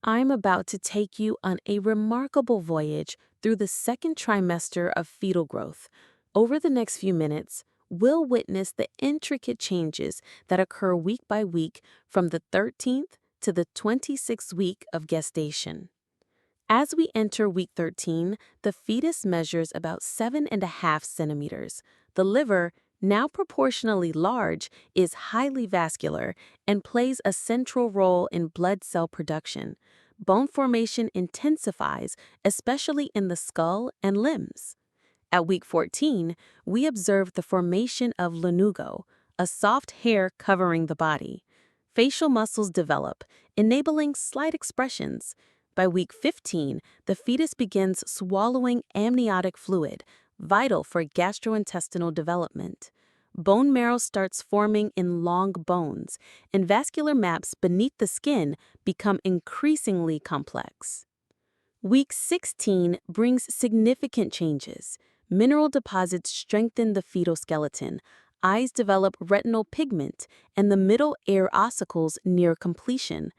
I'm about to take you on a remarkable voyage through the second trimester of fetal growth. Over the next few minutes, we'll witness the intricate changes that occur week by week from the 13th to the 26th week of gestation. As we enter week 13, the fetus measures about 7.5 centimeters. The liver, now proportionally large, is highly vascular and plays a central role in blood cell production. Bone formation intensifies, especially in the skull and limbs. At week 14, we observe the formation of lanugo, a soft hair covering the body. Facial muscles develop, enabling slight expressions. By week 15, the fetus begins swallowing amniotic fluid, vital for gastrointestinal development. Bone marrow starts forming in long bones, and vascular maps beneath the skin become increasingly complex. Week 16 brings significant changes. Mineral deposits strengthen the fetal skeleton, eyes develop retinal pigment, and the middle ear ossicles near completion.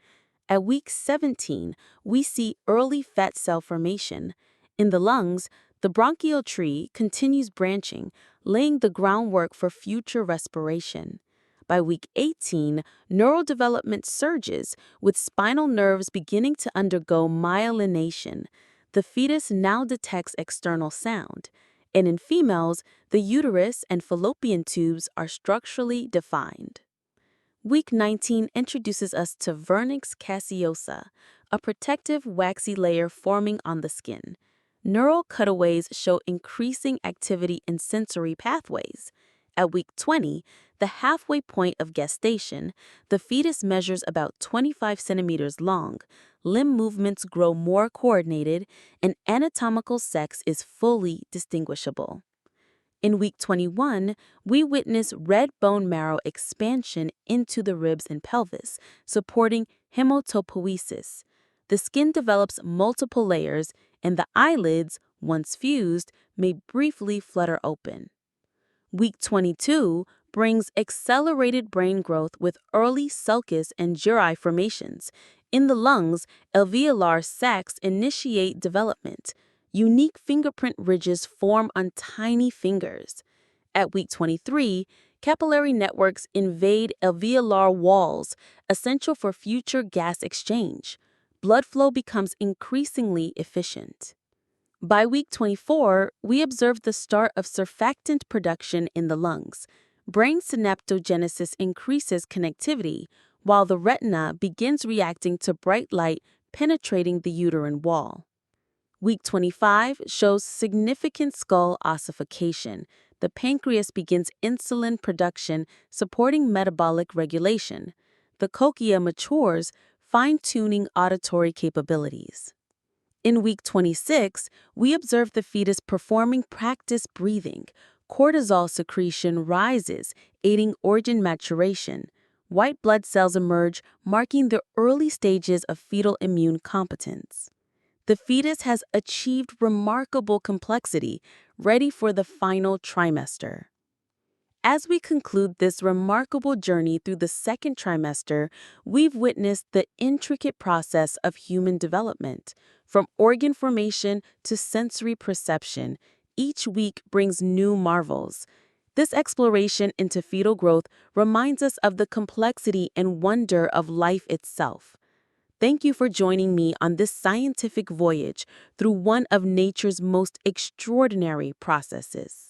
At week 17, we see early fat cell formation. In the lungs, the bronchial tree continues branching, laying the groundwork for future respiration. By week 18, neural development surges, with spinal nerves beginning to undergo myelination. The fetus now detects external sound. And in females, the uterus and fallopian tubes are structurally defined. Week 19 introduces us to vernix caseosa, a protective waxy layer forming on the skin. Neural cutaways show increasing activity in sensory pathways. At week 20, the halfway point of gestation, the fetus measures about 25 centimeters long, limb movements grow more coordinated, and anatomical sex is fully distinguishable. In week 21, we witness red bone marrow expansion into the ribs and pelvis, supporting hematopoiesis. The skin develops multiple layers, and the eyelids, once fused, may briefly flutter open. Week 22 brings accelerated brain growth with early sulcus and gyri formations. In the lungs, alveolar sacs initiate development. Unique fingerprint ridges form on tiny fingers. At week 23, capillary networks invade alveolar walls, essential for future gas exchange. Blood flow becomes increasingly efficient. By week 24, we observe the start of surfactant production in the lungs. Brain synaptogenesis increases connectivity, while the retina begins reacting to bright light penetrating the uterine wall. Week 25 shows significant skull ossification. The pancreas begins insulin production, supporting metabolic regulation. The cochlea matures, fine-tuning auditory capabilities. In week 26, we observe the fetus performing practice breathing. Cortisol secretion rises, aiding organ maturation. White blood cells emerge, marking the early stages of fetal immune competence. The fetus has achieved remarkable complexity, ready for the final trimester. As we conclude this remarkable journey through the second trimester, we've witnessed the intricate process of human development. From organ formation to sensory perception, each week brings new marvels. This exploration into fetal growth reminds us of the complexity and wonder of life itself. Thank you for joining me on this scientific voyage through one of nature's most extraordinary processes.